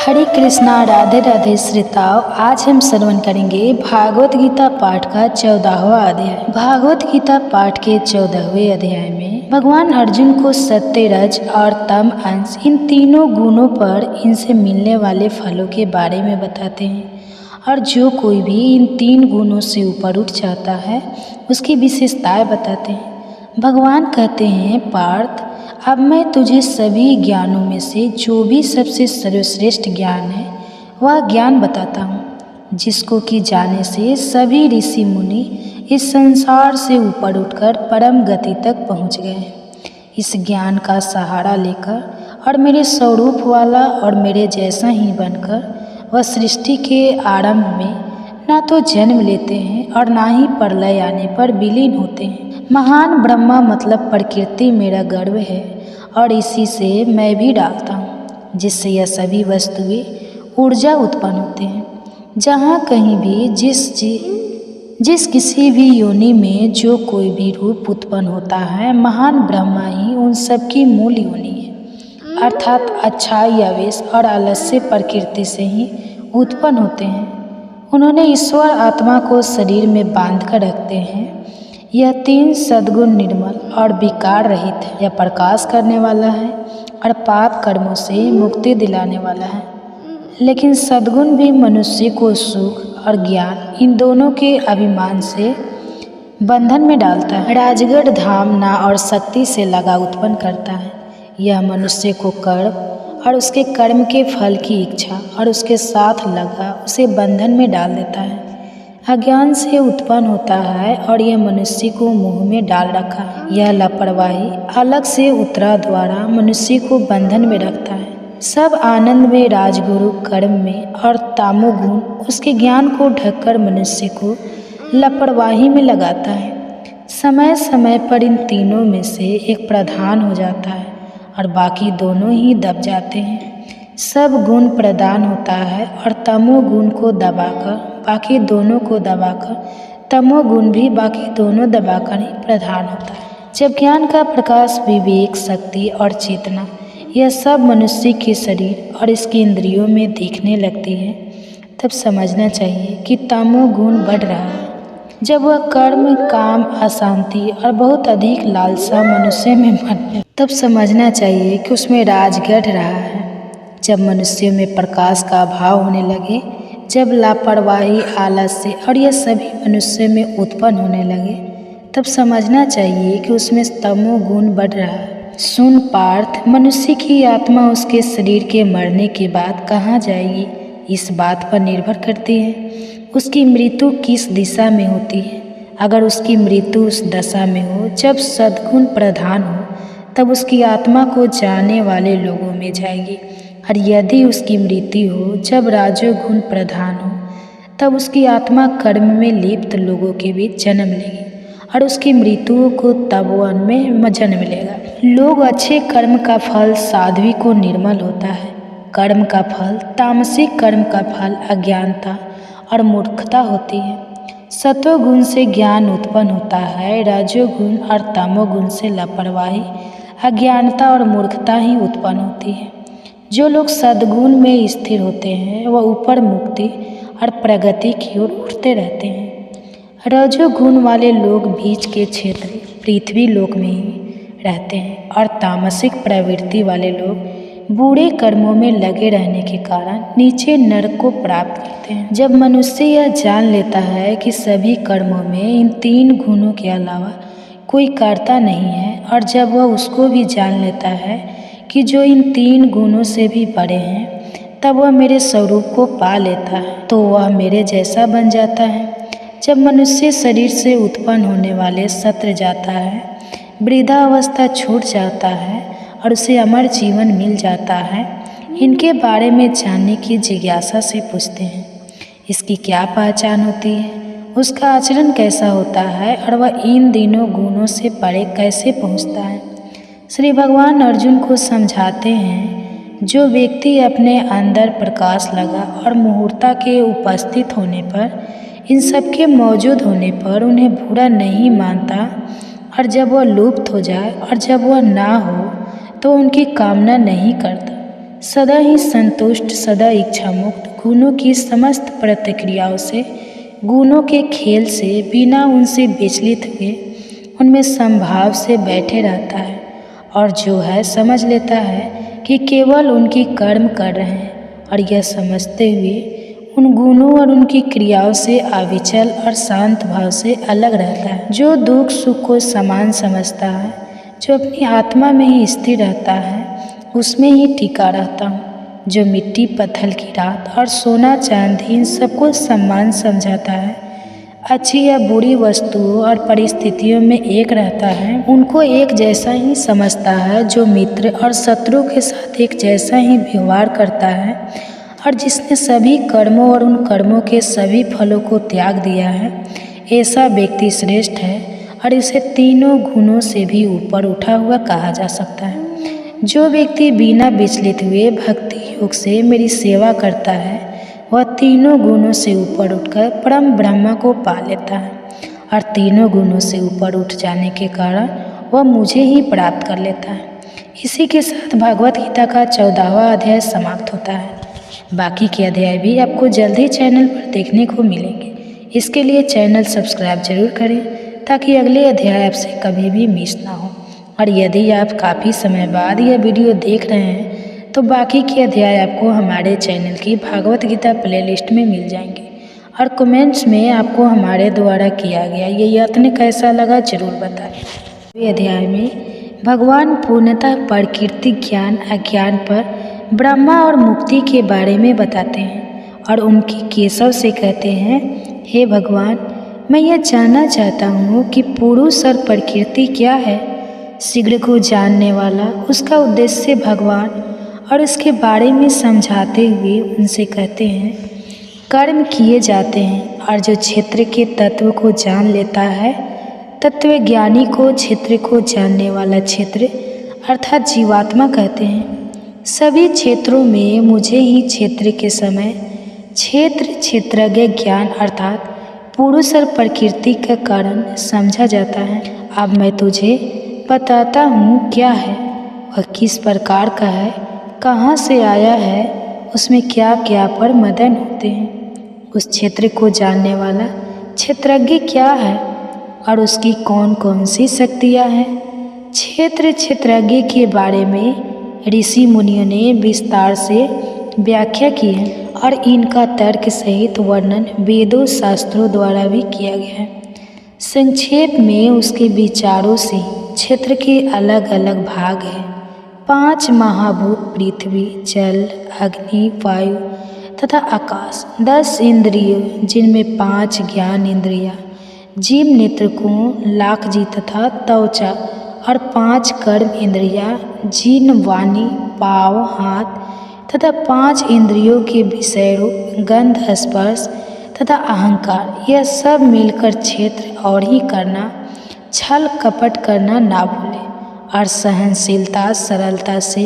हरे कृष्णा, राधे राधे श्रोताओं। आज हम श्रवण करेंगे भागवत गीता पाठ का 14वां अध्याय। भागवत गीता पाठ के 14वें अध्याय में भगवान अर्जुन को सत्य, रज और तम अंश इन तीनों गुणों पर इनसे मिलने वाले फलों के बारे में बताते हैं। और जो कोई भी इन तीन गुणों से ऊपर उठ जाता है उसकी विशेषताएं बताते हैं। भगवान कहते हैं, पार्थ, अब मैं तुझे सभी ज्ञानों में से जो भी सबसे सर्वश्रेष्ठ ज्ञान है वह ज्ञान बताता हूँ, जिसको कि जाने से सभी ऋषि मुनि इस संसार से ऊपर उठकर परम गति तक पहुँच गए हैं। इस ज्ञान का सहारा लेकर और मेरे स्वरूप वाला और मेरे जैसा ही बनकर वह सृष्टि के आरंभ में ना तो जन्म लेते हैं और ना ही प्रलय आने पर विलीन होते हैं। महान ब्रह्मा मतलब प्रकृति मेरा गर्व है और इसी से मैं भी डालता हूँ, जिससे यह सभी वस्तुएं ऊर्जा उत्पन्न होते हैं। जहाँ कहीं भी जिस किसी भी योनि में जो कोई भी रूप उत्पन्न होता है, महान ब्रह्मा ही उन सब की मूल योनि है। अर्थात अच्छाई, आवेश और आलस्य प्रकृति से ही उत्पन्न होते हैं। उन्होंने ईश्वर आत्मा को शरीर में बांध कर रखते हैं। यह तीन सद्गुण निर्मल और विकार रहित है। यह प्रकाश करने वाला है और पाप कर्मों से मुक्ति दिलाने वाला है। लेकिन सद्गुण भी मनुष्य को सुख और ज्ञान इन दोनों के अभिमान से बंधन में डालता है। राजगढ़ धाम ना और शक्ति से लगा उत्पन्न करता है। यह मनुष्य को कर्म और उसके कर्म के फल की इच्छा और उसके साथ लगा उसे बंधन में डाल देता है। अज्ञान से उत्पन्न होता है और यह मनुष्य को मुंह में डाल रखा है। यह लापरवाही अलग से उत्तरा द्वारा मनुष्य को बंधन में रखता है। सब आनंद में राजगुरु कर्म में और तामोगुण उसके ज्ञान को ढककर मनुष्य को लापरवाही में लगाता है। समय समय पर इन तीनों में से एक प्रधान हो जाता है और बाकी दोनों ही दब जाते हैं। सब गुण प्रदान होता है और तमोगुण को दबाकर बाकी दोनों को दबाकर तमोगुण भी बाकी दोनों दबाकर ही प्रधान होता है। जब ज्ञान का प्रकाश, विवेक, शक्ति और चेतना यह सब मनुष्य के शरीर और इसकी इंद्रियों में दिखने लगती है, तब समझना चाहिए कि तमोगुण बढ़ रहा है। जब वह कर्म, काम, अशांति और बहुत अधिक लालसा मनुष्य में बनने, तब समझना चाहिए कि उसमें राज घट रहा है। जब मनुष्य में प्रकाश का अभाव होने लगे, जब लापरवाही, आलस्य और यह सभी मनुष्य में उत्पन्न होने लगे, तब समझना चाहिए कि उसमें तमोगुण बढ़ रहा है। सुन पार्थ, मनुष्य की आत्मा उसके शरीर के मरने के बाद कहाँ जाएगी, इस बात पर निर्भर करती है उसकी मृत्यु किस दिशा में होती है। अगर उसकी मृत्यु उस दशा में हो जब सद्गुण प्रधान हो, तब उसकी आत्मा को जाने वाले लोगों में जाएगी। और यदि उसकी मृत्यु हो जब राजोगुण प्रधान हो, तब उसकी आत्मा कर्म में लिप्त लोगों के बीच जन्म लेगी और उसकी मृत्यु को तब वन में जन्म लेगा। लोग अच्छे कर्म का फल साध्वी को निर्मल होता है। कर्म का फल, तामसिक कर्म का फल अज्ञानता और मूर्खता होती है। सत्वगुण से ज्ञान उत्पन्न होता है। रजोगुण और तमोगुण से लापरवाही, अज्ञानता और मूर्खता ही उत्पन्न होती है। जो लोग सद्गुण में स्थिर होते हैं वह ऊपर मुक्ति और प्रगति की ओर उठते रहते हैं। रजोगुण वाले लोग बीच के क्षेत्र पृथ्वी लोक में ही रहते हैं और तामसिक प्रवृत्ति वाले लोग बुरे कर्मों में लगे रहने के कारण नीचे नरक को प्राप्त करते हैं। जब मनुष्य यह जान लेता है कि सभी कर्मों में इन तीन गुणों के अलावा कोई कर्ता नहीं है, और जब वह उसको भी जान लेता है कि जो इन तीन गुणों से भी बड़े हैं, तब वह मेरे स्वरूप को पा लेता है, तो वह मेरे जैसा बन जाता है। जब मनुष्य शरीर से उत्पन्न होने वाले शत्रु जाता है, वृद्धा अवस्था छूट जाता है और उसे अमर जीवन मिल जाता है, इनके बारे में जानने की जिज्ञासा से पूछते हैं। इसकी क्या पहचान होती है, उसका आचरण कैसा होता है और वह इन तीनों गुणों से परे कैसे पहुँचता है। श्री भगवान अर्जुन को समझाते हैं, जो व्यक्ति अपने अंदर प्रकाश लगा और मुहूर्ता के उपस्थित होने पर, इन सब के मौजूद होने पर उन्हें बुरा नहीं मानता, और जब वह लुप्त हो जाए और जब वह ना हो तो उनकी कामना नहीं करता। सदा ही संतुष्ट, सदा इच्छा मुक्त, गुणों की समस्त प्रतिक्रियाओं से, गुणों के खेल से बिना उनसे विचलित हुए उनमें समभाव से बैठे रहता है और जो है समझ लेता है कि केवल उनकी कर्म कर रहे हैं और यह समझते हुए उन गुणों और उनकी क्रियाओं से अविचल और शांत भाव से अलग रहता है। जो दुख सुख को समान समझता है, जो अपनी आत्मा में ही स्थिर रहता है, उसमें ही टिका रहता हूँ। जो मिट्टी पत्थर की रात और सोना चांदी इन सबको सम्मान समझाता है, अच्छी या बुरी वस्तुओं और परिस्थितियों में एक रहता है, उनको एक जैसा ही समझता है। जो मित्र और शत्रु के साथ एक जैसा ही व्यवहार करता है और जिसने सभी कर्मों और उन कर्मों के सभी फलों को त्याग दिया है, ऐसा व्यक्ति श्रेष्ठ है और इसे तीनों गुणों से भी ऊपर उठा हुआ कहा जा सकता है। जो व्यक्ति बिना विचलित हुए भक्ति योग से मेरी सेवा करता है, वह तीनों गुणों से ऊपर उठकर परम ब्रह्म को पा लेता है और तीनों गुणों से ऊपर उठ जाने के कारण वह मुझे ही प्राप्त कर लेता है। इसी के साथ भगवत गीता का 14वां अध्याय समाप्त होता है। बाकी के अध्याय भी आपको जल्द ही चैनल पर देखने को मिलेंगे। इसके लिए चैनल सब्सक्राइब जरूर करें ताकि अगले अध्याय आपसे कभी भी मिस ना हो। और यदि आप काफ़ी समय बाद यह वीडियो देख रहे हैं तो बाकी के अध्याय आपको हमारे चैनल की भागवत गीता प्लेलिस्ट में मिल जाएंगे और कमेंट्स में आपको हमारे द्वारा किया गया ये यत्न कैसा लगा जरूर बताएं। अध्याय में भगवान पूर्णतः प्रकृति ज्ञान अज्ञान पर ब्रह्मा और मुक्ति के बारे में बताते हैं और उनकी केशव से कहते हैं, हे भगवान, मैं यह जानना चाहता हूँ कि पुरुष और प्रकृति क्या है। शीघ्र को जानने वाला उसका उद्देश्य भगवान और उसके बारे में समझाते हुए उनसे कहते हैं, कर्म किए जाते हैं और जो क्षेत्र के तत्व को जान लेता है, तत्वज्ञानी को क्षेत्र को जानने वाला क्षेत्र अर्थात जीवात्मा कहते हैं। सभी क्षेत्रों में मुझे ही क्षेत्र के समय क्षेत्र क्षेत्रज्ञ ज्ञान अर्थात पुरुष और प्रकृति का कारण समझा जाता है। अब मैं तुझे बताता हूँ क्या है, वह किस प्रकार का है, कहाँ से आया है, उसमें क्या क्या पर मदन होते हैं। उस क्षेत्र को जानने वाला क्षेत्रज्ञ क्या है और उसकी कौन कौन सी शक्तियाँ हैं। क्षेत्र क्षेत्रज्ञ के बारे में ऋषि मुनियों ने विस्तार से व्याख्या की है और इनका तर्क सहित वर्णन वेदों शास्त्रों द्वारा भी किया गया है। संक्षेप में उसके विचारों से क्षेत्र के अलग अलग भाग हैं। 5 महाभूत पृथ्वी, जल, अग्नि, वायु तथा आकाश, 10 इंद्रियों जिनमें 5 ज्ञान इंद्रियाँ, जीव नेत्रकों, लाखजी तथा त्वचा और 5 कर्म इंद्रियाँ, जिन, वाणी, पाँव, हाथ तथा 5 इंद्रियों के विषय रूप गंध, स्पर्श तथा अहंकार, यह सब मिलकर क्षेत्र और ही करना, छल कपट करना ना भूले और सहनशीलता सरलता से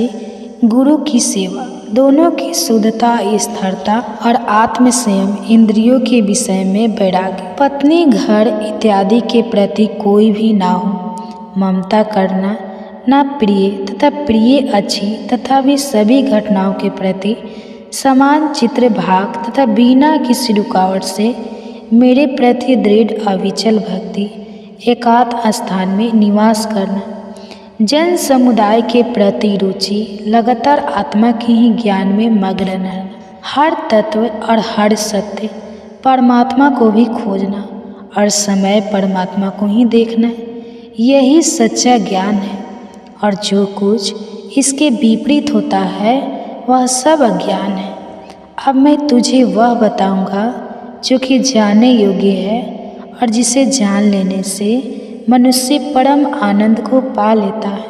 गुरु की सेवा, दोनों की शुद्धता स्थिरता और आत्म संयम, इंद्रियों के विषय में वैराग्य, पत्नी घर इत्यादि के प्रति कोई भी ना हो, ममता करना ना प्रिय तथा प्रिय अच्छी तथा भी सभी घटनाओं के प्रति समान चित्र भाग तथा बिना किसी रुकावट से मेरे प्रति दृढ़ अविचल भक्ति, एकांत स्थान में निवास करना, जन समुदाय के प्रति रुचि, लगातार आत्मा के ही ज्ञान में मग्न रहना, हर तत्व और हर सत्य परमात्मा को भी खोजना और समय परमात्मा को ही देखना, यही सच्चा ज्ञान है। और जो कुछ इसके विपरीत होता है वह सब अज्ञान है। अब मैं तुझे वह बताऊंगा जो कि जानने योग्य है और जिसे जान लेने से मनुष्य परम आनंद को पा लेता है।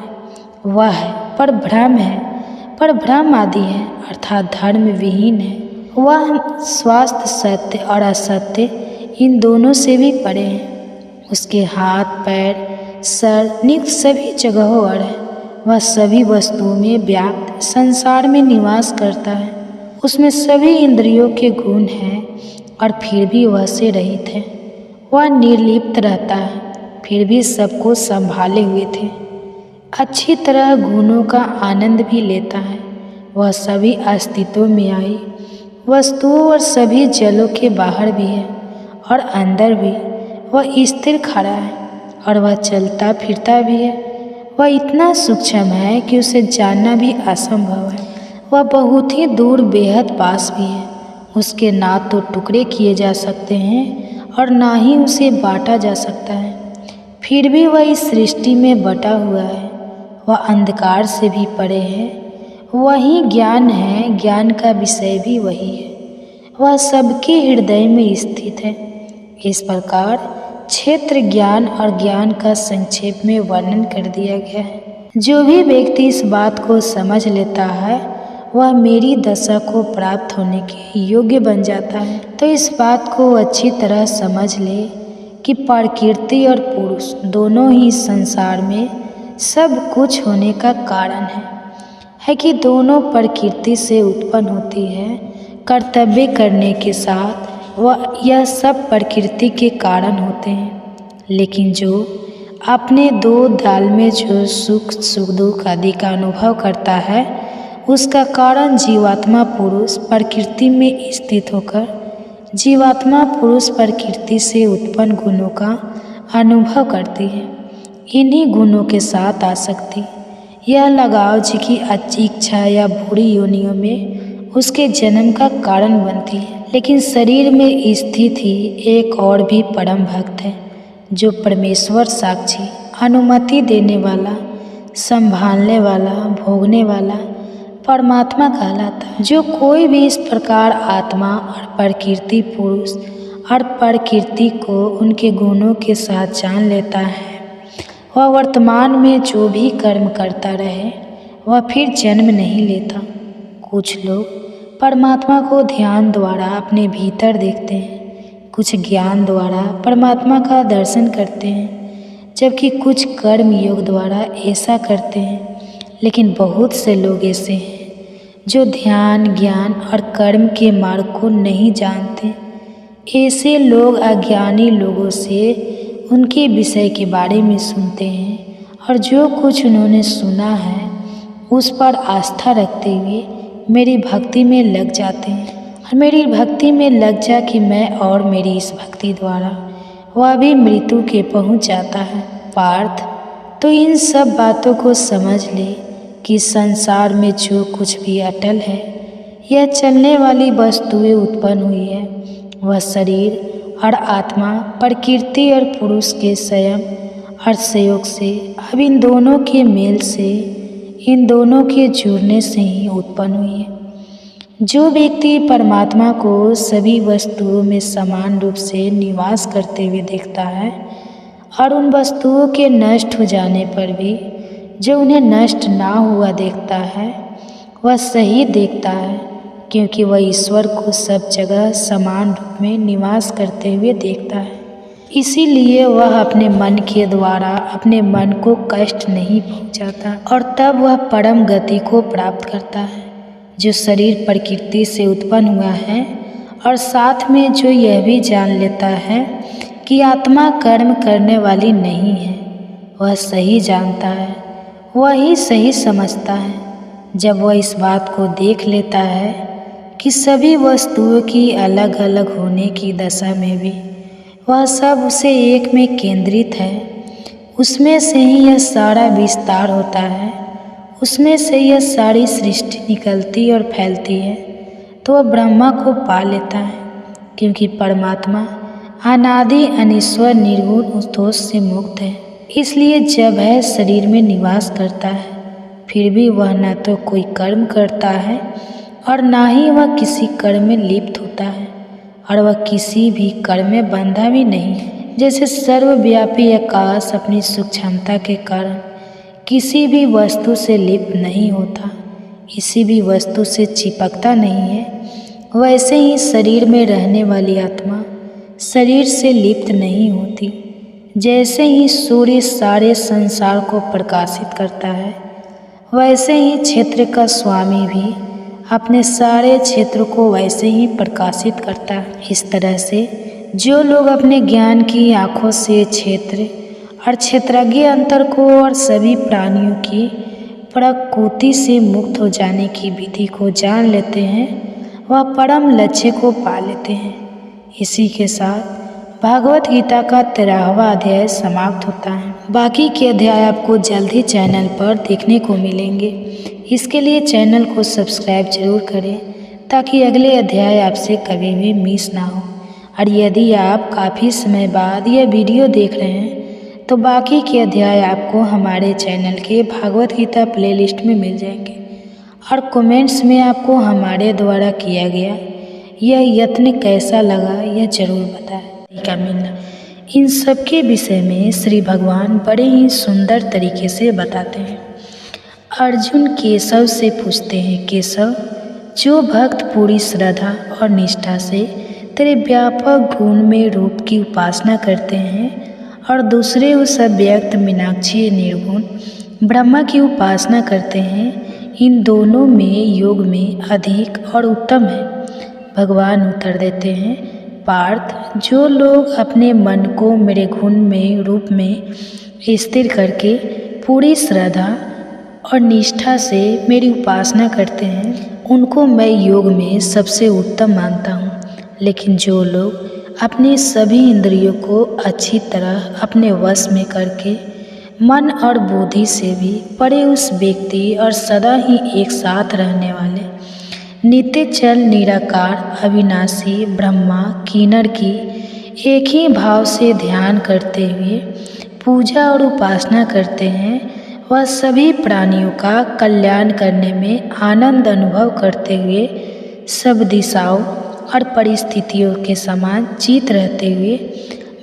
वह है पर भ्रम है, पर भ्रम आदि है अर्थात धर्म विहीन है। वह स्वास्थ्य सत्य और असत्य इन दोनों से भी परे है। उसके हाथ पैर सर नित्य सभी जगहों और है। वह सभी वस्तुओं में व्याप्त संसार में निवास करता है। उसमें सभी इंद्रियों के गुण हैं और फिर भी वह से रहित है। वह निर्लिप्त रहता है फिर भी सबको संभाले हुए थे। अच्छी तरह गुणों का आनंद भी लेता है। वह सभी अस्तित्व में आई वस्तुओं और सभी जलों के बाहर भी है और अंदर भी। वह स्थिर खड़ा है और वह चलता फिरता भी है। वह इतना सूक्ष्म है कि उसे जानना भी असंभव है। वह बहुत ही दूर बेहद पास भी है। उसके ना तो टुकड़े किए जा सकते हैं और ना ही उसे बांटा जा सकता है। फिर भी वह इस सृष्टि में बटा हुआ है। वह अंधकार से भी परे है। वही ज्ञान है, ज्ञान का विषय भी वही है। वह सबके हृदय में स्थित है। इस प्रकार क्षेत्र ज्ञान और ज्ञान का संक्षेप में वर्णन कर दिया गया है। जो भी व्यक्ति इस बात को समझ लेता है वह मेरी दशा को प्राप्त होने के योग्य बन जाता है। तो इस बात को अच्छी तरह समझ ले कि प्रकृति और पुरुष दोनों ही संसार में सब कुछ होने का कारण है कि दोनों प्रकृति से उत्पन्न होती है। कर्तव्य करने के साथ वह यह सब प्रकृति के कारण होते हैं। लेकिन जो अपने दो दाल में जो सुख दुख आदि का अनुभव करता है उसका कारण जीवात्मा पुरुष प्रकृति में स्थित होकर जीवात्मा पुरुष प्रकृति से उत्पन्न गुणों का अनुभव करती है। इन्हीं गुणों के साथ आसक्ति यह लगाव जी की अच्छी इच्छा या बुरी योनियों में उसके जन्म का कारण बनती है। लेकिन शरीर में स्थित ही एक और भी परम भक्त है जो परमेश्वर साक्षी अनुमति देने वाला, संभालने वाला, भोगने वाला परमात्मा कहलाता है। जो कोई भी इस प्रकार आत्मा और प्रकृति पुरुष और प्रकृति को उनके गुणों के साथ जान लेता है वह वर्तमान में जो भी कर्म करता रहे वह फिर जन्म नहीं लेता। कुछ लोग परमात्मा को ध्यान द्वारा अपने भीतर देखते हैं, कुछ ज्ञान द्वारा परमात्मा का दर्शन करते हैं, जबकि कुछ कर्म योग द्वारा ऐसा करते हैं। लेकिन बहुत से लोग ऐसे हैं जो ध्यान, ज्ञान और कर्म के मार्ग को नहीं जानते। ऐसे लोग अज्ञानी लोगों से उनके विषय के बारे में सुनते हैं और जो कुछ उन्होंने सुना है उस पर आस्था रखते हुए मेरी भक्ति में लग जाते हैं। और मेरी भक्ति में लग जा कि मैं और मेरी इस भक्ति द्वारा वह भी मृत्यु के पहुंच जाता है। पार्थ, तो इन सब बातों को समझ ले कि संसार में जो कुछ भी अटल है यह चलने वाली वस्तुएं उत्पन्न हुई है। वह शरीर और आत्मा प्रकृति और पुरुष के संयम और संयोग से अब इन दोनों के मेल से, इन दोनों के जुड़ने से ही उत्पन्न हुई है। जो व्यक्ति परमात्मा को सभी वस्तुओं में समान रूप से निवास करते हुए देखता है और उन वस्तुओं के नष्ट हो जाने पर भी जो उन्हें नष्ट ना हुआ देखता है वह सही देखता है, क्योंकि वह ईश्वर को सब जगह समान रूप में निवास करते हुए देखता है। इसीलिए वह अपने मन के द्वारा अपने मन को कष्ट नहीं पहुंचाता और तब वह परम गति को प्राप्त करता है। जो शरीर प्रकृति से उत्पन्न हुआ है और साथ में जो यह भी जान लेता है कि आत्मा कर्म करने वाली नहीं है, वह सही जानता है, वही सही समझता है। जब वह इस बात को देख लेता है कि सभी वस्तुओं की अलग अलग होने की दशा में भी वह सब उसे एक में केंद्रित है, उसमें से ही यह सारा विस्तार होता है, उसमें से यह सारी सृष्टि निकलती और फैलती है, तो वह ब्रह्मा को पा लेता है। क्योंकि परमात्मा अनादि अनीश्वर निर्गुण उस दोष से मुक्त है, इसलिए जब वह शरीर में निवास करता है फिर भी वह न तो कोई कर्म करता है और ना ही वह किसी कर्म में लिप्त होता है और वह किसी भी कर्म में बंधा भी नहीं है। जैसे सर्वव्यापी आकाश अपनी सूक्ष्मता के कारण किसी भी वस्तु से लिप्त नहीं होता, किसी भी वस्तु से चिपकता नहीं है, वैसे ही शरीर में रहने वाली आत्मा शरीर से लिप्त नहीं होती। जैसे ही सूर्य सारे संसार को प्रकाशित करता है, वैसे ही क्षेत्र का स्वामी भी अपने सारे क्षेत्र को वैसे ही प्रकाशित करता है। इस तरह से जो लोग अपने ज्ञान की आँखों से क्षेत्र और क्षेत्रज्ञ अंतर को और सभी प्राणियों की प्रकृति से मुक्त हो जाने की विधि को जान लेते हैं, वह परम लक्ष्य को पा लेते हैं। इसी के साथ भागवत गीता का 13वां अध्याय समाप्त होता है। बाकी के अध्याय आपको जल्द ही चैनल पर देखने को मिलेंगे। इसके लिए चैनल को सब्सक्राइब जरूर करें ताकि अगले अध्याय आपसे कभी भी मिस ना हो। और यदि आप काफ़ी समय बाद यह वीडियो देख रहे हैं तो बाकी के अध्याय आपको हमारे चैनल के भागवत गीता प्लेलिस्ट में मिल जाएंगे। और कमेंट्स में आपको हमारे द्वारा किया गया यह यत्न कैसा लगा यह जरूर बताएं। का मिलना इन सब के विषय में श्री भगवान बड़े ही सुंदर तरीके से बताते हैं। अर्जुन केशव से पूछते हैं, केशव, जो भक्त पूरी श्रद्धा और निष्ठा से तेरे व्यापक गुण में रूप की उपासना करते हैं और दूसरे उस अव्यक्त मीनाक्षी निर्गुण ब्रह्मा की उपासना करते हैं, इन दोनों में योग में अधिक और उत्तम है। भगवान उत्तर देते हैं, पार्थ, जो लोग अपने मन को मेरे गुण में रूप में स्थिर करके पूरी श्रद्धा और निष्ठा से मेरी उपासना करते हैं, उनको मैं योग में सबसे उत्तम मानता हूँ। लेकिन जो लोग अपने सभी इंद्रियों को अच्छी तरह अपने वश में करके मन और बुद्धि से भी परे उस व्यक्ति और सदा ही एक साथ रहने वाले नित्य चल निराकार अविनाशी ब्रह्मा किन्नर की एक ही भाव से ध्यान करते हुए पूजा और उपासना करते हैं, वह सभी प्राणियों का कल्याण करने में आनंद अनुभव करते हुए सब दिशाओं और परिस्थितियों के समान चित रहते हुए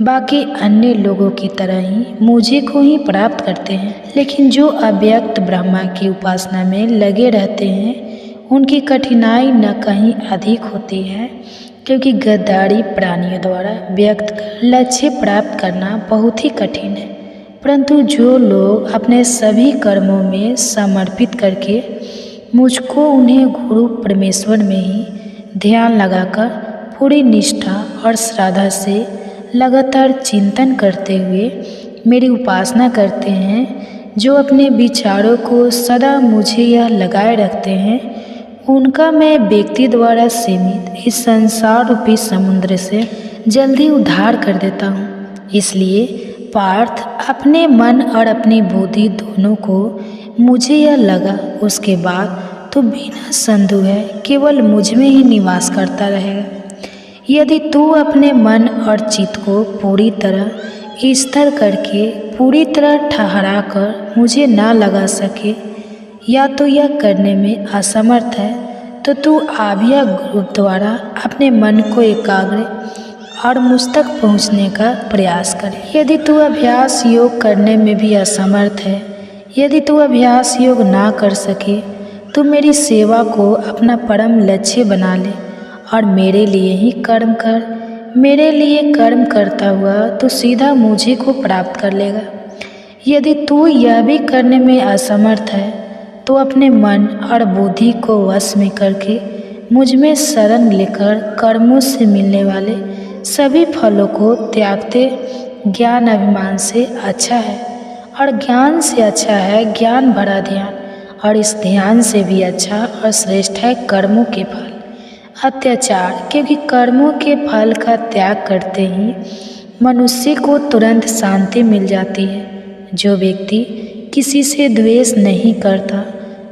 बाकी अन्य लोगों की तरह ही मुझे को ही प्राप्त करते हैं। लेकिन जो अव्यक्त ब्रह्मा की उपासना में लगे रहते हैं, उनकी कठिनाई न कहीं अधिक होती है, क्योंकि गद्दारी प्राणियों द्वारा व्यक्त लक्ष्य प्राप्त करना बहुत ही कठिन है। परंतु जो लोग अपने सभी कर्मों में समर्पित करके मुझको उन्हें गुरु परमेश्वर में ही ध्यान लगाकर पूरी निष्ठा और श्रद्धा से लगातार चिंतन करते हुए मेरी उपासना करते हैं, जो अपने विचारों को सदा मुझे यह लगाए रखते हैं, उनका मैं व्यक्ति द्वारा सीमित इस संसार रूपी समुद्र से जल्दी उद्धार कर देता हूँ। इसलिए पार्थ, अपने मन और अपनी बुद्धि दोनों को मुझे यह लगा, उसके बाद तो बिना संदेह है केवल मुझ में ही निवास करता रहेगा। यदि तू अपने मन और चित्त को पूरी तरह स्थिर करके पूरी तरह ठहरा कर मुझे ना लगा सके या तो यह करने में असमर्थ है, तो तू आभ्या ग्रुप द्वारा अपने मन को एकाग्र और मुझ तक पहुँचने का प्रयास कर। यदि तू अभ्यास योग करने में भी असमर्थ है, यदि तू अभ्यास योग ना कर सके, तो मेरी सेवा को अपना परम लक्ष्य बना ले और मेरे लिए ही कर्म कर। मेरे लिए कर्म करता हुआ तो सीधा मुझे को प्राप्त कर लेगा। यदि तू यह भी करने में असमर्थ है, तो अपने मन और बुद्धि को वश में करके मुझ में शरण लेकर कर्मों से मिलने वाले सभी फलों को त्यागते ज्ञान अभिमान से अच्छा है, और ज्ञान से अच्छा है ज्ञान भरा ध्यान, और इस ध्यान से भी अच्छा और श्रेष्ठ है कर्मों के फल अत्याचार, क्योंकि कर्मों के फल का त्याग करते ही मनुष्य को तुरंत शांति मिल जाती है। जो व्यक्ति किसी से द्वेष नहीं करता,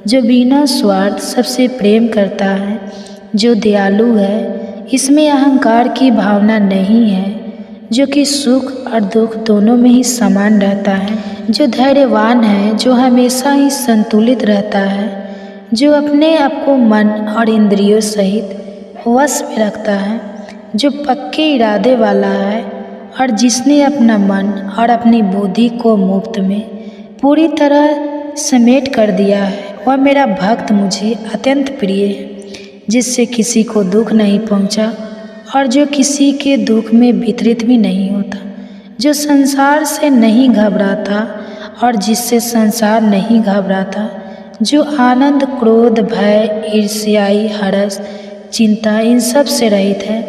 जो बिना स्वार्थ सबसे प्रेम करता है, जो दयालु है, इसमें अहंकार की भावना नहीं है, जो कि सुख और दुख दोनों में ही समान रहता है, जो धैर्यवान है, जो हमेशा ही संतुलित रहता है, जो अपने आप को मन और इंद्रियों सहित वश में रखता है, जो पक्के इरादे वाला है, और जिसने अपना मन और अपनी बुद्धि को मुफ्त में पूरी तरह समेट कर दिया है, वह मेरा भक्त मुझे अत्यंत प्रिय है, जिससे किसी को दुख नहीं पहुंचा और जो किसी के दुख में वितरित भी नहीं होता, जो संसार से नहीं घबराता और जिससे संसार नहीं घबराता, जो आनंद क्रोध भय ईर्ष्याई हर्ष चिंता इन सब से रहित है,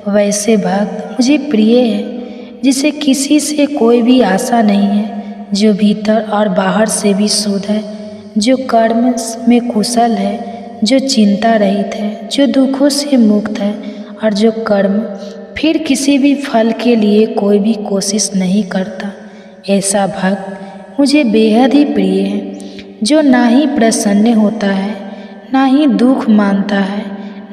वैसे भक्त मुझे प्रिय है, जिसे किसी से कोई भी आशा नहीं है, जो भीतर और बाहर से भी शुद्ध है, जो कर्म में कुशल है, जो चिंता रहित है, जो दुखों से मुक्त है और जो कर्म फिर किसी भी फल के लिए कोई भी कोशिश नहीं करता, ऐसा भक्त मुझे बेहद ही प्रिय है। जो ना ही प्रसन्न होता है, ना ही दुख मानता है,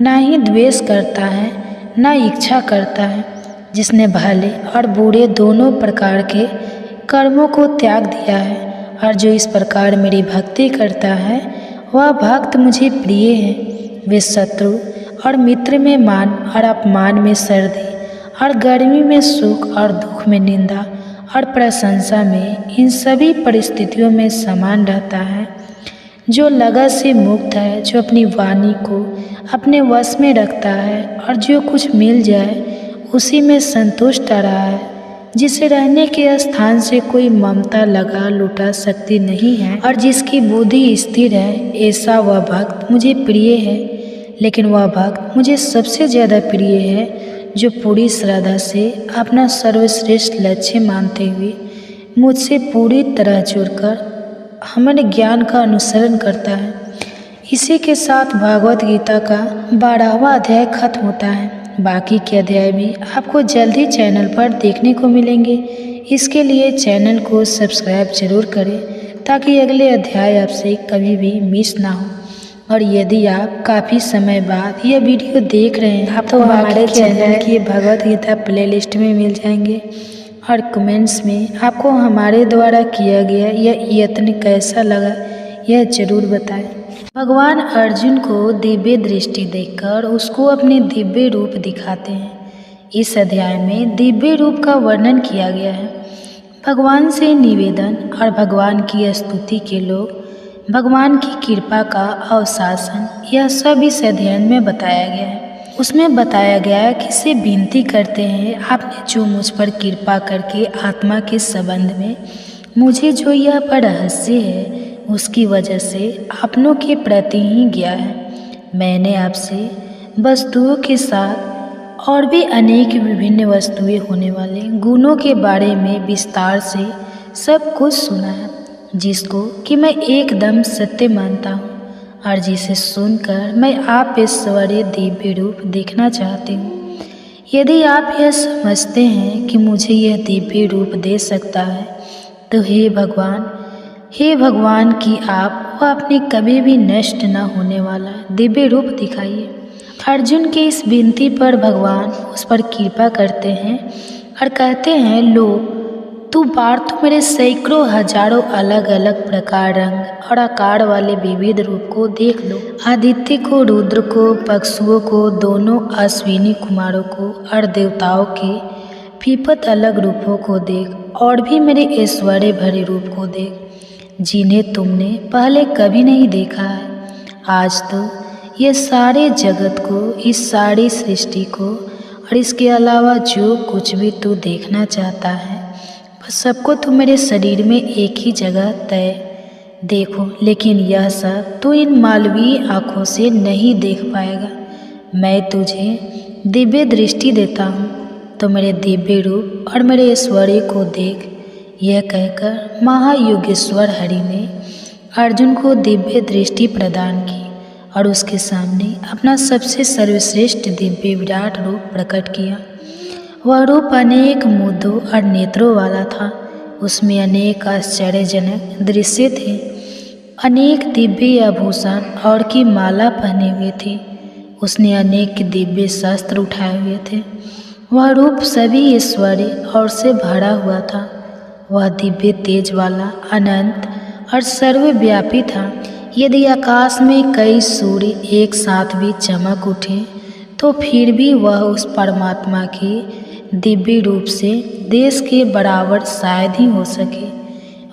ना ही द्वेष करता है, ना इच्छा करता है, जिसने भले और बुरे दोनों प्रकार के कर्मों को त्याग दिया है और जो इस प्रकार मेरी भक्ति करता है, वह भक्त मुझे प्रिय है। वे शत्रु और मित्र में मान और अपमान में सर्दी और गर्मी में सुख और दुख में निंदा और प्रशंसा में, इन सभी परिस्थितियों में समान रहता है। जो लगन से मुक्त है, जो अपनी वाणी को अपने वश में रखता है और जो कुछ मिल जाए उसी में संतुष्ट रहा है, जिसे रहने के स्थान से कोई ममता लगा लुटा सकती नहीं है और जिसकी बुद्धि स्थिर है, ऐसा वह भक्त मुझे प्रिय है। लेकिन वह भक्त मुझे सबसे ज़्यादा प्रिय है जो पूरी श्रद्धा से अपना सर्वश्रेष्ठ लक्ष्य मानते हुए मुझसे पूरी तरह जुड़कर हमारे ज्ञान का अनुसरण करता है। इसी के साथ भागवत गीता का 12वां अध्याय खत्म होता है। बाकी के अध्याय भी आपको जल्द ही चैनल पर देखने को मिलेंगे। इसके लिए चैनल को सब्सक्राइब जरूर करें ताकि अगले अध्याय आपसे कभी भी मिस ना हो। और यदि आप काफ़ी समय बाद यह वीडियो देख रहे हैं तो हमारे चैनल की भगवत गीता प्लेलिस्ट में मिल जाएंगे। और कमेंट्स में आपको हमारे द्वारा किया गया यह यत्न कैसा लगा, यह जरूर बताएं। भगवान अर्जुन को दिव्य दृष्टि देकर उसको अपने दिव्य रूप दिखाते हैं। इस अध्याय में दिव्य रूप का वर्णन किया गया है। भगवान से निवेदन और भगवान की स्तुति के लोग, भगवान की कृपा का अवशासन, यह सब इस अध्ययन में बताया गया है। उसमें बताया गया है कि से विनती करते हैं, आपने जो मुझ पर कृपा करके आत्मा के संबंध में मुझे जो यह रहस्य है उसकी वजह से अपनों के प्रति ही गया है। मैंने आपसे वस्तुओं के साथ और भी अनेक विभिन्न वस्तुएं होने वाले गुणों के बारे में विस्तार से सब कुछ सुना है, जिसको कि मैं एकदम सत्य मानता हूँ और जिसे सुनकर मैं आप ईश्वरीय दिव्य रूप देखना चाहती हूँ। यदि आप यह समझते हैं कि मुझे यह दिव्य रूप दे सकता है तो हे भगवान की आप वह अपने कभी भी नष्ट न होने वाला दिव्य रूप दिखाइए। अर्जुन की इस विनती पर भगवान उस पर कृपा करते हैं और कहते हैं, लो तू बार तो मेरे सैकड़ों हजारों अलग अलग प्रकार, रंग और आकार वाले विविध रूप को देख लो। आदित्य को, रुद्र को, पक्षुओं को, दोनों अश्विनी कुमारों को और देवताओं के विपत अलग रूपों को देख और भी मेरे ऐश्वर्य भरे रूप को देख, जिन्हें तुमने पहले कभी नहीं देखा है। आज तो ये सारे जगत को, इस सारी सृष्टि को और इसके अलावा जो कुछ भी तू देखना चाहता है बस सबको तू मेरे शरीर में एक ही जगह तय देखो। लेकिन यह सब तू इन मालवीय आँखों से नहीं देख पाएगा। मैं तुझे दिव्य दृष्टि देता हूँ तो मेरे दिव्य रूप और मेरे ऐश्वर्य को देख। यह कहकर महायोगेश्वर हरि ने अर्जुन को दिव्य दृष्टि प्रदान की और उसके सामने अपना सबसे सर्वश्रेष्ठ दिव्य विराट रूप प्रकट किया। वह रूप अनेक मुद्दों और नेत्रों वाला था। उसमें अनेक आश्चर्यजनक दृश्य थे। अनेक दिव्य आभूषण और की माला पहने हुए थे। उसने अनेक दिव्य शस्त्र उठाए हुए थे। वह रूप सभी ऐश्वर्य और से भरा हुआ था। वह दिव्य तेज वाला, अनंत और सर्वव्यापी था। यदि आकाश में कई सूर्य एक साथ भी चमक उठे तो फिर भी वह उस परमात्मा के दिव्य रूप से देश के बराबर शायद ही हो सके।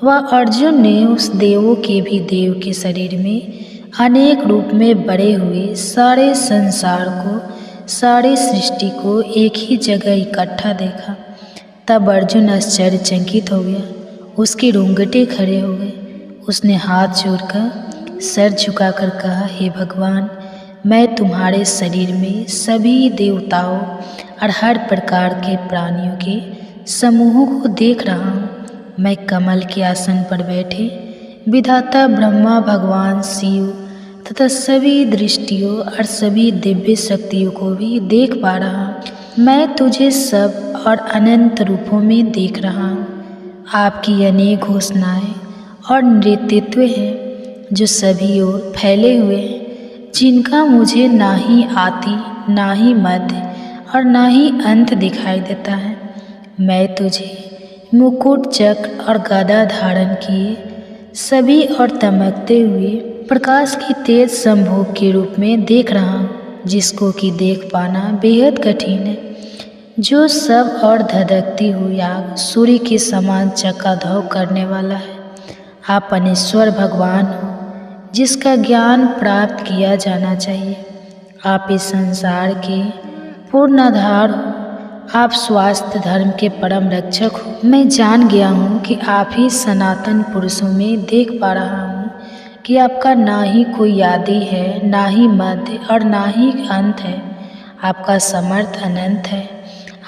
वह अर्जुन ने उस देवों के भी देव के शरीर में अनेक रूप में बड़े हुए सारे संसार को, सारी सृष्टि को एक ही जगह इकट्ठा देखा। तब अर्जुन आश्चर्यचकित हो गया। उसके रोंगटे खड़े हो गए। उसने हाथ जोड़कर सर झुकाकर कहा, हे भगवान, मैं तुम्हारे शरीर में सभी देवताओं और हर प्रकार के प्राणियों के समूहों को देख रहा हूँ। मैं कमल के आसन पर बैठे विधाता ब्रह्मा भगवान शिव तथा सभी दृष्टियों और सभी दिव्य शक्तियों को भी देख पा रहा हूँ। मैं तुझे सब और अनंत रूपों में देख रहा हूँ। आपकी अनेक घोषणाएं और नेतृत्व हैं जो सभी ओर फैले हुए हैं, जिनका मुझे ना ही आदि, ना ही मध्य और ना ही अंत दिखाई देता है। मैं तुझे मुकुट, चक्र और गदा धारण किए सभी और दमकते हुए प्रकाश की तेज संभोग के रूप में देख रहा हूँ, जिसको कि देख पाना बेहद कठिन है। जो सब और धधकती हुई आग सूर्य के समान चकाधौ करने वाला है। आप अनीश्वर भगवान हो, जिसका ज्ञान प्राप्त किया जाना चाहिए। आप इस संसार के पूर्ण आधार हो। आप स्वास्थ्य धर्म के परम रक्षक हो। मैं जान गया हूँ कि आप ही सनातन पुरुषों में देख पा रहा हूँ कि आपका ना ही कोई आदि है, ना ही मध्य और ना ही अंत है। आपका समर्थ अनंत है।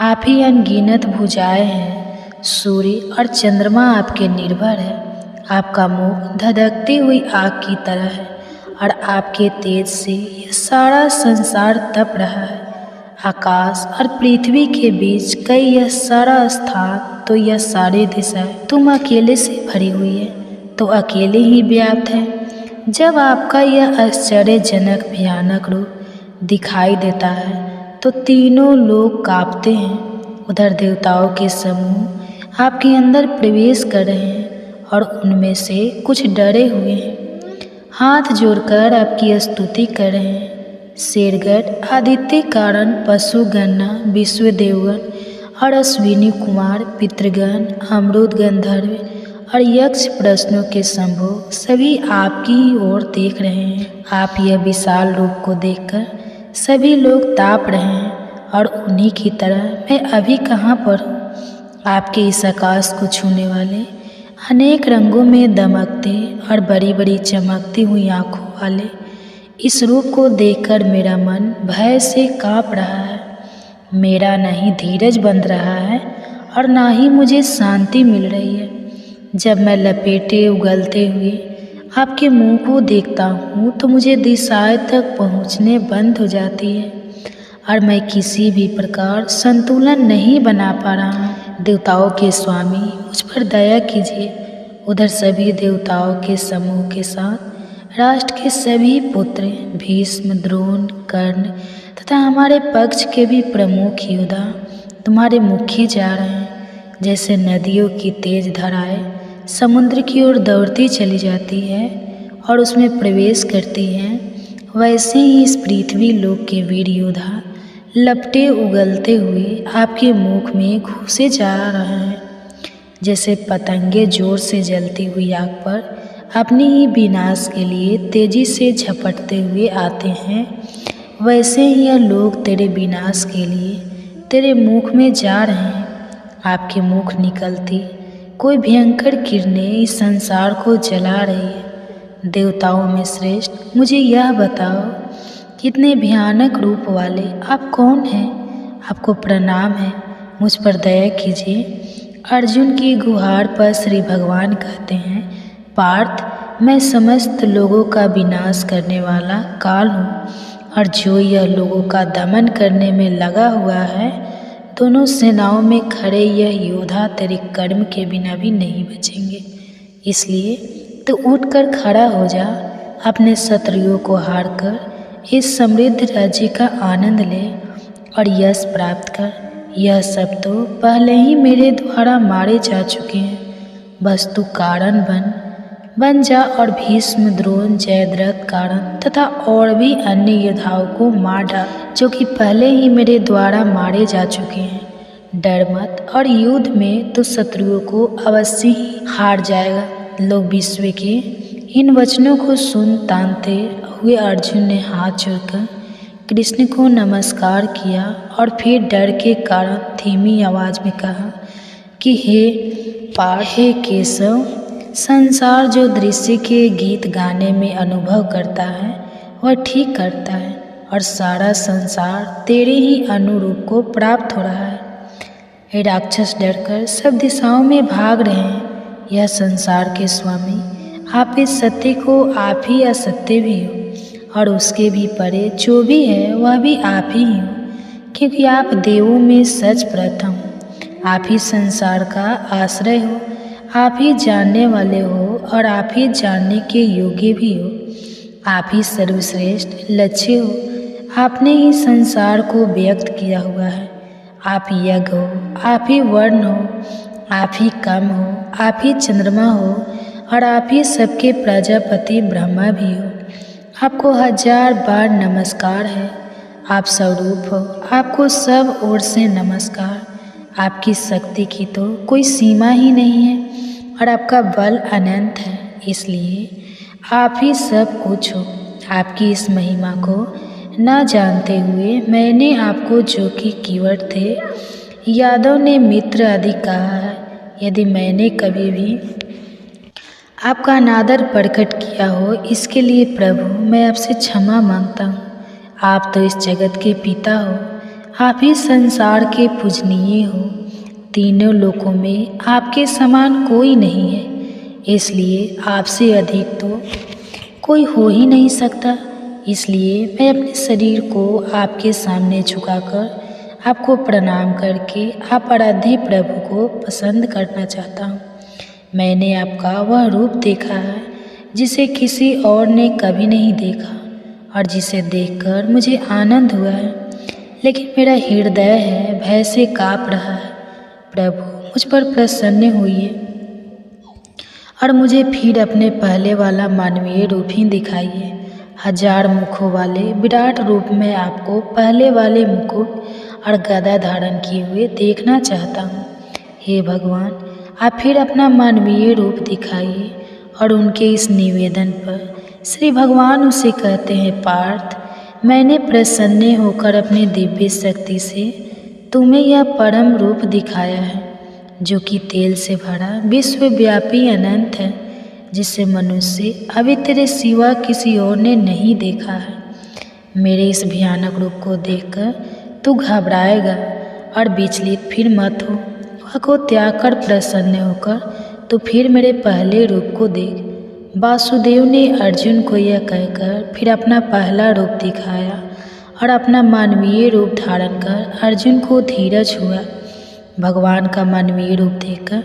आप ही अनगिनत भुजाएं हैं। सूर्य और चंद्रमा आपके निर्भर है। आपका मुख धधकती हुई आग की तरह है और आपके तेज से यह सारा संसार तप रहा है। आकाश और पृथ्वी के बीच कई यह सारा स्थान, तो यह सारी दिशाएं तुम अकेले से भरी हुई है, तो अकेले ही व्याप्त है। जब आपका यह आश्चर्यजनक भयानक रूप दिखाई देता है तो तीनों लोग कांपते हैं। उधर देवताओं के समूह आपके अंदर प्रवेश कर रहे हैं और उनमें से कुछ डरे हुए हैं, हाथ जोड़कर आपकी स्तुति कर रहे हैं। शेरगढ़, आदित्य कारण, पशु गणना, विश्व देवगण और अश्विनी कुमार, पितृगण, अमरुद गंधर्व और यक्ष प्रश्नों के संभव सभी आपकी ही ओर देख रहे हैं। आप यह विशाल रूप को देखकर सभी लोग ताप रहे हैं और उन्हीं की तरह मैं अभी कहाँ पर हूँ। आपके इस आकाश को छूने वाले अनेक रंगों में दमकते और बड़ी बड़ी चमकती हुई आँखों वाले इस रूप को देखकर मेरा मन भय से काँप रहा है। मेरा ना ही धीरज बंध रहा है और ना ही मुझे शांति मिल रही है। जब मैं लपेटे उगलते हुए आपके मुंह को देखता हूँ तो मुझे दिशाएं तक पहुँचने बंद हो जाती है और मैं किसी भी प्रकार संतुलन नहीं बना पा रहा हूँ। देवताओं के स्वामी, मुझ पर दया कीजिए। उधर सभी देवताओं के समूह के साथ राष्ट्र के सभी पुत्र भीष्म, द्रोण, कर्ण तथा हमारे पक्ष के भी प्रमुख योद्धा तुम्हारे मुखी जा रहे हैं। जैसे नदियों की तेज धाराएं समुद्र की ओर दौड़ती चली जाती है और उसमें प्रवेश करती हैं, वैसे ही इस पृथ्वी लोक के वीर योद्धा लपटे उगलते हुए आपके मुख में घुसे जा रहे हैं। जैसे पतंगे जोर से जलती हुई आग पर अपने ही विनाश के लिए तेजी से झपटते हुए आते हैं, वैसे ही यह लोग तेरे विनाश के लिए तेरे मुख में जा रहे हैं। आपके मुख निकलती कोई भयंकर किरणें इस संसार को जला रही है। देवताओं में श्रेष्ठ, मुझे यह बताओ, कितने भयानक रूप वाले आप कौन हैं? आपको प्रणाम है, मुझ पर दया कीजिए। अर्जुन की गुहार पर श्री भगवान कहते हैं, पार्थ, मैं समस्त लोगों का विनाश करने वाला काल हूँ और जो यह लोगों का दमन करने में लगा हुआ है, दोनों सेनाओं में खड़े यह योद्धा तेरे कर्म के बिना भी नहीं बचेंगे। इसलिए तो उठकर खड़ा हो जा, अपने शत्रुओं को हार कर इस समृद्ध राज्य का आनंद ले और यश प्राप्त कर। यह सब तो पहले ही मेरे द्वारा मारे जा चुके हैं। बस तू कारण बन जा और भीष्म, द्रोण, जयद्रथ, कारण तथा और भी अन्य योद्धाओं को मार डाल, जो कि पहले ही मेरे द्वारा मारे जा चुके हैं। डर मत, और युद्ध में तो शत्रुओं को अवश्य ही हार जाएगा। लोग विश्व के इन वचनों को सुन तानते हुए अर्जुन ने हाथ जोड़कर कृष्ण को नमस्कार किया और फिर डर के कारण धीमी आवाज में कहा कि हे पार्थ, हे केशव, संसार जो दृश्य के गीत गाने में अनुभव करता है वह ठीक करता है और सारा संसार तेरे ही अनुरूप को प्राप्त हो रहा है। हे राक्षस, डरकर सब दिशाओं में भाग रहे हैं। यह संसार के स्वामी, आप इस सत्य को आप ही असत्य भी हो और उसके भी परे जो भी है वह भी आप ही हो, क्योंकि आप देवों में सच प्रथम, आप ही संसार का आश्रय हो, आप ही जानने वाले हो और आप ही जानने के योग्य भी हो। आप ही सर्वश्रेष्ठ लक्ष्य हो, आपने ही संसार को व्यक्त किया हुआ है। आप यज्ञ हो, आप ही वर्ण हो, आप ही कम हो, आप ही चंद्रमा हो और आप ही सबके प्रजापति ब्रह्मा भी हो। आपको 1000 बार नमस्कार है। आप स्वरूप हो, आपको सब ओर से नमस्कार। आपकी शक्ति की तो कोई सीमा ही नहीं है और आपका बल अनंत है, इसलिए आप ही सब कुछ हो। आपकी इस महिमा को न जानते हुए मैंने आपको जो कि कीवर्ड थे यादव ने मित्र आदि कहा है। यदि मैंने कभी भी आपका अनादर प्रकट किया हो, इसके लिए प्रभु मैं आपसे क्षमा मांगता हूँ। आप तो इस जगत के पिता हो, आप ही संसार के पूजनीय हो। तीनों लोकों में आपके समान कोई नहीं है, इसलिए आपसे अधिक तो कोई हो ही नहीं सकता। इसलिए मैं अपने शरीर को आपके सामने झुकाकर आपको प्रणाम करके आप आराध्य प्रभु को पसंद करना चाहता हूँ। मैंने आपका वह रूप देखा है जिसे किसी और ने कभी नहीं देखा और जिसे देखकर मुझे आनंद हुआ है, लेकिन मेरा हृदय है भय से काँप रहा है। प्रभु मुझ पर प्रसन्न होइए और मुझे फिर अपने पहले वाला मानवीय रूप ही दिखाइए। 1000 मुखों वाले विराट रूप में आपको पहले वाले मुकुट और गदा धारण किए हुए देखना चाहता हूँ। हे भगवान, आप फिर अपना मानवीय रूप दिखाइए। और उनके इस निवेदन पर श्री भगवान उसे कहते हैं, पार्थ, मैंने प्रसन्न होकर अपनी दिव्य शक्ति से तुम्हें यह परम रूप दिखाया है, जो कि तेल से भरा विश्वव्यापी अनंत है, जिसे मनुष्य अभी तेरे सिवा किसी और ने नहीं देखा है। मेरे इस भयानक रूप को देखकर तू घबराएगा और विचलित फिर मत हो। वह को त्याग कर प्रसन्न होकर तो फिर मेरे पहले रूप को देख। वासुदेव ने अर्जुन को यह कहकर फिर अपना पहला रूप दिखाया और अपना मानवीय रूप धारण कर अर्जुन को धीरज हुआ। भगवान का मानवीय रूप देखकर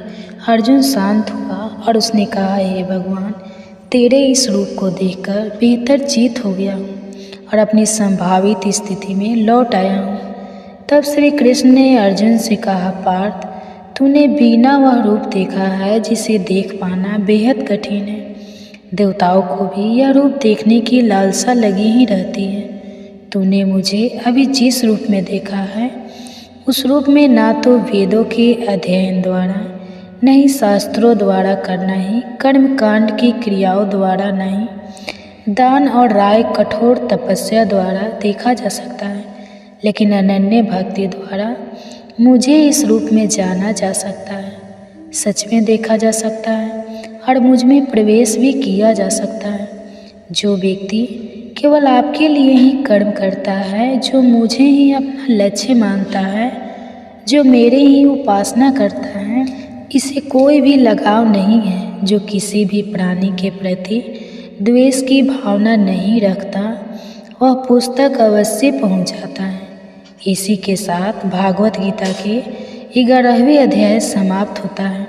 अर्जुन शांत हुआ और उसने कहा, हे भगवान, तेरे इस रूप को देखकर बेहतर चित हो गया हूँ और अपनी संभावित स्थिति में लौट आया हूँ। तब श्री कृष्ण ने अर्जुन से कहा, पार्थ, तूने बिना वह रूप देखा है जिसे देख पाना बेहद कठिन है। देवताओं को भी यह रूप देखने की लालसा लगी ही रहती है। तूने मुझे अभी जिस रूप में देखा है, उस रूप में ना तो वेदों के अध्ययन द्वारा, न ही शास्त्रों द्वारा करना ही, कर्मकांड की क्रियाओं द्वारा नहीं, दान और राय कठोर तपस्या द्वारा देखा जा सकता है, लेकिन अनन्य भक्ति द्वारा मुझे इस रूप में जाना जा सकता है, सच में देखा जा सकता है और मुझ में प्रवेश भी किया जा सकता है। जो व्यक्ति केवल आपके लिए ही कर्म करता है, जो मुझे ही अपना लक्ष्य मानता है, जो मेरे ही उपासना करता है, इसे कोई भी लगाव नहीं है। जो किसी भी प्राणी के प्रति द्वेष की भावना नहीं रखता, वह पुस्तक अवश्य पहुंच जाता है। इसी के साथ भागवत गीता के 11वें अध्याय समाप्त होता है।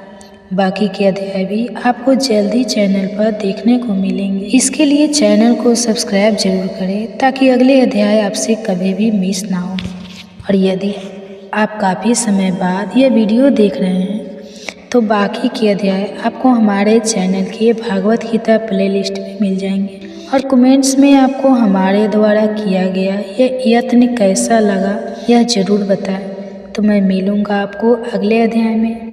बाकी के अध्याय भी आपको जल्दी चैनल पर देखने को मिलेंगे। इसके लिए चैनल को सब्सक्राइब जरूर करें ताकि अगले अध्याय आपसे कभी भी मिस ना हो। और यदि आप काफ़ी समय बाद यह वीडियो देख रहे हैं तो बाकी के अध्याय आपको हमारे चैनल के भागवत गीता प्लेलिस्ट में मिल जाएंगे। और कमेंट्स में आपको हमारे द्वारा किया गया यह यत्न कैसा लगा यह ज़रूर बताएं। तो मैं मिलूँगा आपको अगले अध्याय में।